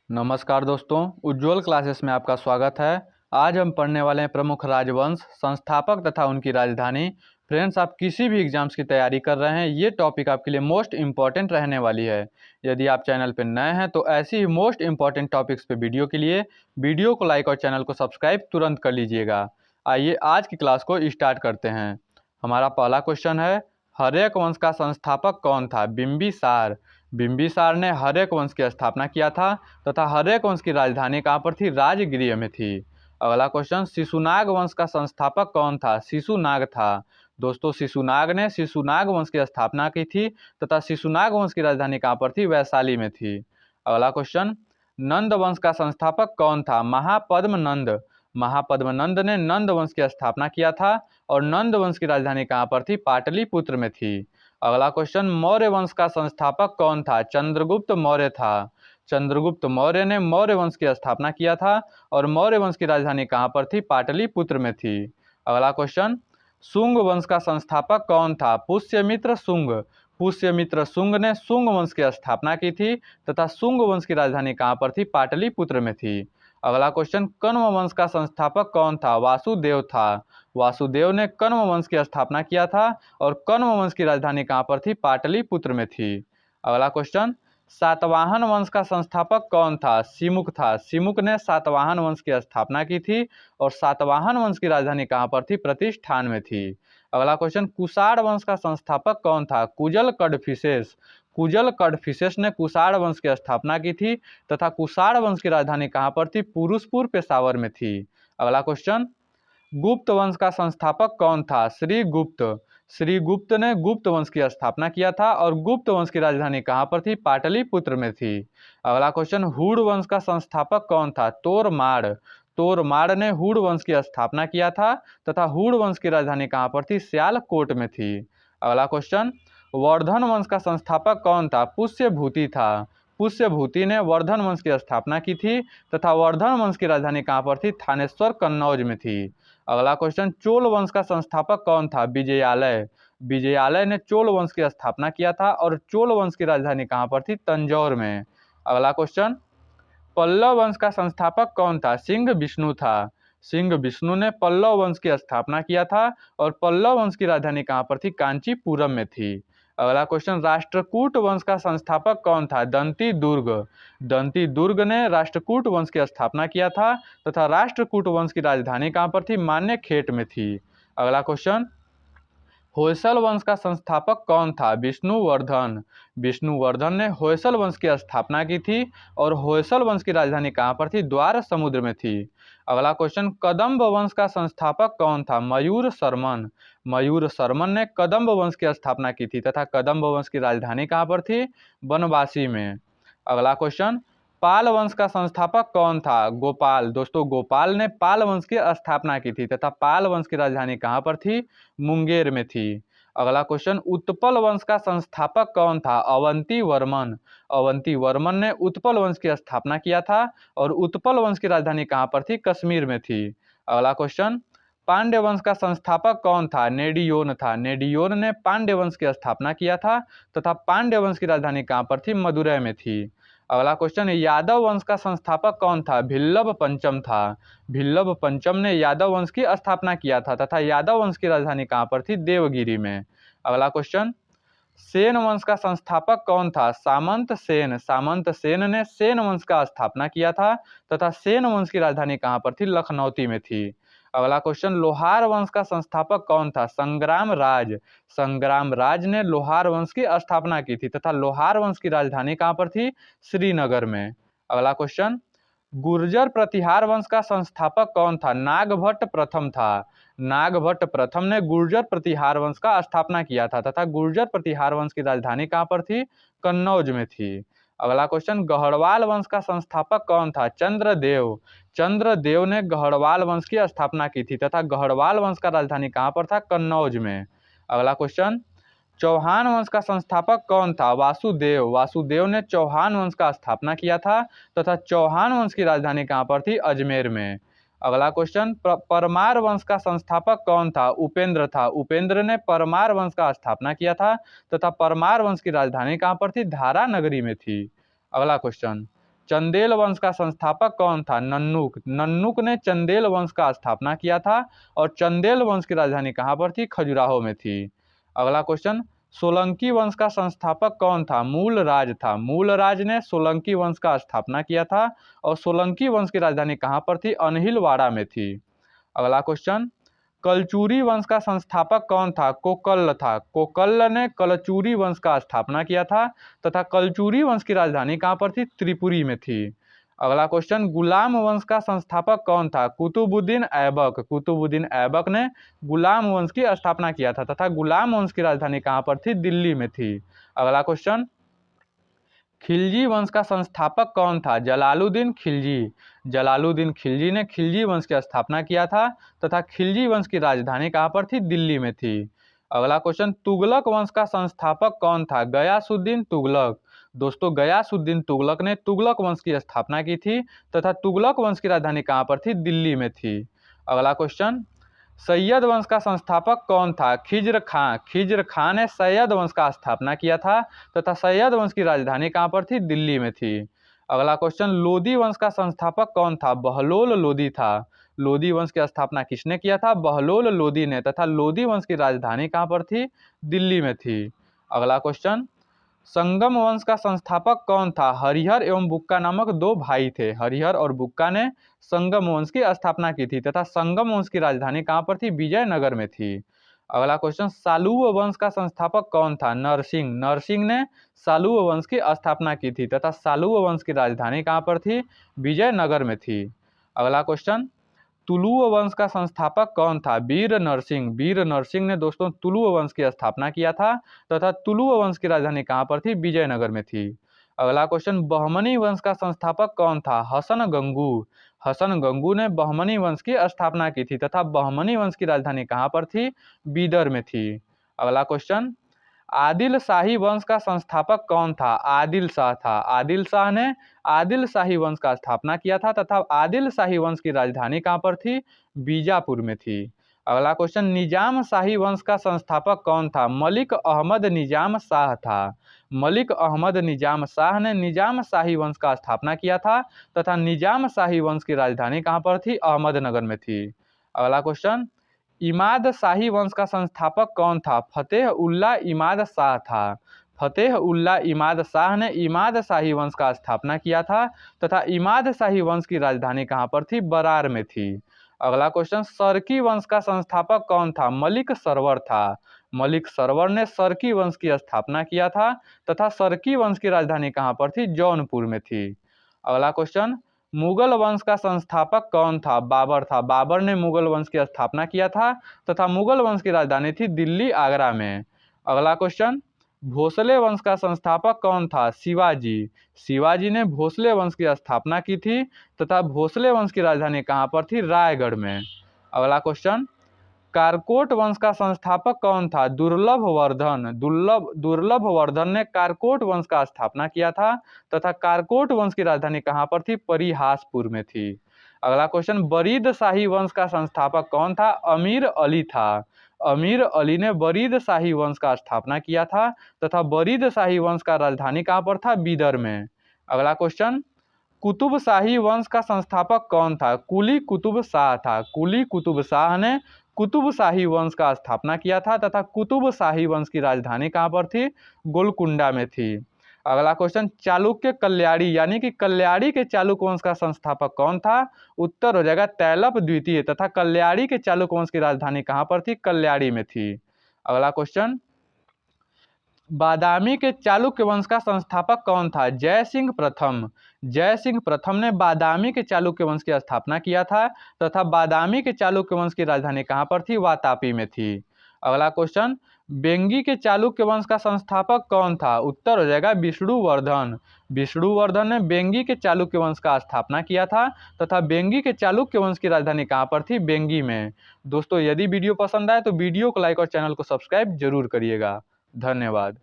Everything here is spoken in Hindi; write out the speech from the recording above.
नमस्कार दोस्तों, उज्ज्वल क्लासेस में आपका स्वागत है। आज हम पढ़ने वाले हैं प्रमुख राजवंश, संस्थापक तथा उनकी राजधानी। फ्रेंड्स, आप किसी भी एग्जाम्स की तैयारी कर रहे हैं, ये टॉपिक आपके लिए मोस्ट इम्पॉर्टेंट रहने वाली है। यदि आप चैनल पर नए हैं तो ऐसी ही मोस्ट इम्पॉर्टेंट टॉपिक्स पे वीडियो के लिए वीडियो को लाइक और चैनल को सब्सक्राइब तुरंत कर लीजिएगा। आइए आज की क्लास को स्टार्ट करते हैं। हमारा पहला क्वेश्चन है, हर्यक वंश का संस्थापक कौन था? बिंबिसार। बिंबिसार ने हर्यक वंश की स्थापना किया था तथा हर्यक वंश की राजधानी कहाँ पर थी? राजगृह में थी। अगला क्वेश्चन, शिशुनाग वंश का संस्थापक कौन था? शिशुनाग था। दोस्तों, शिशुनाग ने शिशुनाग वंश की स्थापना की थी तथा शिशुनाग वंश की राजधानी कहाँ पर थी? वैशाली में थी। अगला क्वेश्चन, नंद वंश का संस्थापक कौन था? महापद्म नंद। महापद्म नंद ने नंद वंश की स्थापना किया था और नंद वंश की राजधानी कहाँ पर थी? पाटलिपुत्र में थी। अगला क्वेश्चन, मौर्य वंश का संस्थापक कौन था? चंद्रगुप्त मौर्य था। चंद्रगुप्त मौर्य ने मौर्य वंश की स्थापना किया था और मौर्य वंश की राजधानी कहाँ पर थी? पाटलिपुत्र में थी। अगला क्वेश्चन, शुंग वंश का संस्थापक कौन था? पुष्यमित्र शुंग। पुष्यमित्र शुंग ने शुंग वंश की स्थापना की थी तथा शुंग वंश की राजधानी कहाँ पर थी? पाटलिपुत्र में थी। अगला क्वेश्चन, कण्व वंश का संस्थापक कौन था? वासुदेव था। वासुदेव ने कण्व वंश की स्थापना किया था और कण्व वंश की राजधानी कहाँ पर थी? पाटलिपुत्र में थी। अगला क्वेश्चन, सातवाहन वंश का संस्थापक कौन था? सिमुक था। सिमुक ने सातवाहन वंश की स्थापना की थी और सातवाहन वंश की राजधानी कहाँ पर थी? प्रतिष्ठान में थी। अगला क्वेश्चन, कुषाण वंश का संस्थापक कौन था? कुजल कडफिसेस। कुजल कडफिसेस ने कुषाण वंश की स्थापना की थी तथा कुषाण वंश की राजधानी कहाँ पर थी? पुरुषपुर पेशावर में थी। अगला क्वेश्चन, गुप्त वंश का संस्थापक कौन था? श्रीगुप्त। श्रीगुप्त ने गुप्त वंश की स्थापना किया था और गुप्त वंश की राजधानी कहाँ पर थी? पाटलिपुत्र में थी। अगला क्वेश्चन, हुड़ वंश का संस्थापक कौन था? तोरमाड़। तोरमाड़ ने हुड़ वंश की स्थापना किया था तथा हुड़ वंश की राजधानी कहाँ पर थी? सियालकोट में थी। अगला क्वेश्चन, वर्धन वंश का संस्थापक कौन था? पुष्यभूति था। पुष्यभूति ने वर्धन वंश की स्थापना की थी तथा वर्धन वंश की राजधानी कहाँ पर थी? थानेश्वर कन्नौज में थी। अगला क्वेश्चन, चोल वंश का संस्थापक कौन था? विजयालय। विजयालय ने चोल वंश की स्थापना किया था और चोल वंश की राजधानी कहाँ पर थी? तंजौर में। अगला क्वेश्चन, पल्लव वंश का संस्थापक कौन था? सिंह विष्णु था। सिंह विष्णु ने पल्लव वंश की स्थापना किया था और पल्लव वंश की राजधानी कहाँ पर थी? कांचीपुरम में थी। अगला क्वेश्चन, राष्ट्रकूट वंश का संस्थापक कौन था? दंती दुर्ग। दंती दुर्ग ने राष्ट्रकूट वंश की स्थापना किया था तथा राष्ट्रकूट वंश की राजधानी कहाँ पर थी? मान्यखेट में थी। अगला क्वेश्चन, होयसल वंश का संस्थापक कौन था? विष्णुवर्धन। विष्णुवर्धन ने होयसल वंश की स्थापना की थी और होयसल वंश की राजधानी कहाँ पर थी? द्वार समुद्र में थी। अगला क्वेश्चन, कदम्ब वंश का संस्थापक कौन था? मयूर शर्मन। मयूर शर्मन ने कदम्ब वंश की स्थापना की थी तथा कदम्ब वंश की राजधानी कहाँ पर थी? बनवासी में। अगला क्वेश्चन, पाल वंश का संस्थापक कौन था? गोपाल। दोस्तों, गोपाल ने पाल वंश की स्थापना की थी तथा पाल वंश की राजधानी कहाँ पर थी? मुंगेर में थी। अगला क्वेश्चन, उत्पल वंश का संस्थापक कौन था? अवंती वर्मन। अवंती वर्मन ने उत्पल वंश की स्थापना किया था और उत्पल वंश की राजधानी कहाँ पर थी? कश्मीर में थी। अगला क्वेश्चन, पांड्य वंश का संस्थापक कौन था? नेडियोन था। नेडियोन ने पांड्य वंश की स्थापना किया था तथा पांड्य वंश की राजधानी कहाँ पर थी? मदुरै में थी। अगला क्वेश्चन, यादव वंश का संस्थापक कौन था? भिल्लभ पंचम था। भिल्लभ पंचम ने यादव वंश की स्थापना किया था तथा यादव वंश की राजधानी कहाँ पर थी? देवगिरी में। अगला क्वेश्चन, सेन वंश का संस्थापक कौन था? सामंत सेन। सामंत सेन ने सेन वंश का स्थापना किया था तथा सेन वंश की राजधानी कहाँ पर थी? लखनौती में थी। अगला क्वेश्चन, लोहार वंश का संस्थापक कौन था? संग्राम राज। संग्राम राज ने लोहार वंश की स्थापना की थी तथा लोहार वंश की राजधानी कहाँ पर थी? श्रीनगर में। अगला क्वेश्चन, गुर्जर प्रतिहार वंश का संस्थापक कौन था? नागभट्ट प्रथम था। नागभट्ट प्रथम ने गुर्जर प्रतिहार वंश का स्थापना किया था तथा गुर्जर प्रतिहार वंश की राजधानी कहाँ पर थी? कन्नौज में थी। अगला क्वेश्चन, गढ़वाल वंश का संस्थापक कौन था? चंद्रदेव। चंद्रदेव ने गढ़वाल वंश की स्थापना की थी तथा गढ़वाल वंश का राजधानी कहाँ पर था? कन्नौज में। अगला क्वेश्चन, चौहान वंश का संस्थापक कौन था? वासुदेव। वासुदेव ने चौहान वंश का स्थापना किया था तथा चौहान वंश की राजधानी कहाँ पर थी? अजमेर में। अगला क्वेश्चन, परमार वंश का संस्थापक कौन था? उपेंद्र था। उपेंद्र ने परमार वंश का स्थापना किया था तथा परमार वंश की राजधानी कहाँ पर थी? धारा नगरी में थी। अगला क्वेश्चन, चंदेल वंश का संस्थापक कौन था? नन्नुक। नन्नुक ने चंदेल वंश का स्थापना किया था और चंदेल वंश की राजधानी कहाँ पर थी? खजुराहो में थी। अगला क्वेश्चन, सोलंकी वंश का संस्थापक कौन था? मूलराज था। मूलराज ने सोलंकी वंश का स्थापना किया था और सोलंकी वंश की राजधानी कहाँ पर थी? अनहिलवाड़ा में थी। अगला क्वेश्चन, कलचुरी वंश का संस्थापक कौन था? कोकल्ल था। कोकल्ल ने कलचुरी वंश का स्थापना किया था तथा कलचुरी वंश की राजधानी कहाँ पर थी? त्रिपुरी में थी। अगला क्वेश्चन, गुलाम वंश का संस्थापक कौन था? कुतुबुद्दीन ऐबक। कुतुबुद्दीन ऐबक ने गुलाम वंश की स्थापना किया था तथा गुलाम वंश की राजधानी कहाँ पर थी? दिल्ली में थी। अगला क्वेश्चन, खिलजी वंश का संस्थापक कौन था? जलालुद्दीन खिलजी। जलालुद्दीन खिलजी ने खिलजी वंश की स्थापना किया था तथा खिलजी वंश की राजधानी कहाँ पर थी? दिल्ली में थी। अगला क्वेश्चन, तुगलक वंश का संस्थापक कौन था? गयासुद्दीन तुगलक। दोस्तों, गयासुद्दीन तुगलक ने तुगलक वंश की स्थापना की थी तथा तुगलक वंश की राजधानी कहाँ पर थी? दिल्ली में थी। अगला क्वेश्चन, सैयद वंश का संस्थापक कौन था? खिज्र खां। खिज्र खां ने सैयद वंश का स्थापना किया था तथा सैयद वंश की राजधानी कहाँ पर थी? दिल्ली में थी। अगला क्वेश्चन, लोदी वंश का संस्थापक कौन था? बहलोल लोदी था। लोदी वंश की स्थापना किसने किया था? बहलोल लोदी ने तथा लोदी वंश की राजधानी कहाँ पर थी? दिल्ली में थी। अगला क्वेश्चन, संगम वंश का संस्थापक कौन था? हरिहर एवं बुक्का नामक दो भाई थे। हरिहर और बुक्का ने संगम वंश की स्थापना की थी तथा संगम वंश की राजधानी कहाँ पर थी? विजयनगर में थी। अगला क्वेश्चन, सालुव वंश का संस्थापक कौन था? नरसिंह। नरसिंह ने सालुव वंश की स्थापना की थी तथा सालुव वंश की राजधानी कहाँ पर थी? विजयनगर में थी। अगला क्वेश्चन, तुलुव वंश का संस्थापक कौन था? वीर नरसिंह। वीर नरसिंह ने दोस्तों तुलुव वंश की स्थापना किया था तथा तुलुव वंश की राजधानी कहाँ पर थी? विजयनगर में थी। अगला क्वेश्चन, बहमनी वंश का संस्थापक कौन था? हसन गंगू। हसन गंगू ने बहमनी वंश की स्थापना की थी तथा बहमनी वंश की राजधानी कहाँ पर थी? बीदर में थी। अगला क्वेश्चन, आदिल शाही वंश का संस्थापक कौन था? आदिल शाह था। आदिल शाह ने आदिल शाही वंश का स्थापना किया था तथा आदिल शाही वंश की राजधानी कहाँ पर थी? बीजापुर में थी। अगला क्वेश्चन, निजाम शाही वंश का संस्थापक कौन था? मलिक अहमद निजाम शाह था। मलिक अहमद निजाम शाह ने निजाम शाही वंश का स्थापना किया था तथा निजाम शाही वंश की राजधानी कहाँ पर थी? अहमदनगर में थी। अगला क्वेश्चन, इमाद शाही वंश का संस्थापक कौन था? फतेह उल्लाह इमाद शाह था। फतेह उल्लाह इमाद शाह ने इमाद शाही वंश का स्थापना किया था तथा इमाद शाही वंश की राजधानी कहाँ पर थी? बरार में थी। अगला क्वेश्चन, सरकी वंश का संस्थापक कौन था? मलिक सरवर था। मलिक सरवर ने सरकी वंश की स्थापना किया था तथा सरकी वंश की राजधानी कहाँ पर थी? जौनपुर में थी। अगला क्वेश्चन, मुगल वंश का संस्थापक कौन था? बाबर था। बाबर ने मुगल वंश की स्थापना किया था तथा मुगल वंश की राजधानी थी दिल्ली, आगरा में। अगला क्वेश्चन, भोसले वंश का संस्थापक कौन था? शिवाजी। शिवाजी ने भोसले वंश की स्थापना की थी तथा भोसले वंश की राजधानी कहाँ पर थी? रायगढ़ में। अगला क्वेश्चन, कारकोट वंश का संस्थापक कौन था? दुर्लभ वर्धन। दुर्लभ वर्धन ने कारकोट वंश का स्थापना किया था तथा कारकोट वंश की राजधानी कहाँ पर थी? परिहासपुर में थी। अगला क्वेश्चन, बरीद शाही वंश का संस्थापक कौन था? अमीर अली था। अमीर अली ने बरीद शाही वंश का स्थापना किया था तथा बरीद शाही वंश का राजधानी कहाँ पर था? बीदर में। अगला क्वेश्चन, कुतुब शाही वंश का संस्थापक कौन था? कुली कुतुब शाह था। कुली कुतुब शाह ने कुतुब शाही वंश का स्थापना किया था तथा कुतुब शाही वंश की राजधानी कहाँ पर थी? गोलकुंडा में थी। अगला क्वेश्चन, चालुक्य कल्याणी यानी कि कल्याणी के चालुक्य वंश का संस्थापक कौन था? उत्तर हो जाएगा तैलप द्वितीय तथा कल्याणी के चालुक्य वंश की राजधानी कहाँ पर थी? कल्याणी में थी। अगला क्वेश्चन, बादामी के चालुक्य वंश का संस्थापक कौन था? जय सिंह प्रथम। जय सिंह प्रथम ने बादामी के चालुक्य वंश की स्थापना किया था तथा बादामी के चालुक्य वंश की राजधानी कहाँ पर थी? वातापी में थी। अगला क्वेश्चन, बेंगी के चालुक्य वंश का संस्थापक कौन था? उत्तर हो जाएगा विष्णुवर्धन। विष्णुवर्धन ने बेंगी के चालुक्य वंश का स्थापना किया था तथा बेंगी के चालुक्य वंश की राजधानी कहाँ पर थी? बेंगी में। दोस्तों, यदि वीडियो पसंद आए तो वीडियो को लाइक और चैनल को सब्सक्राइब जरूर करिएगा। धन्यवाद।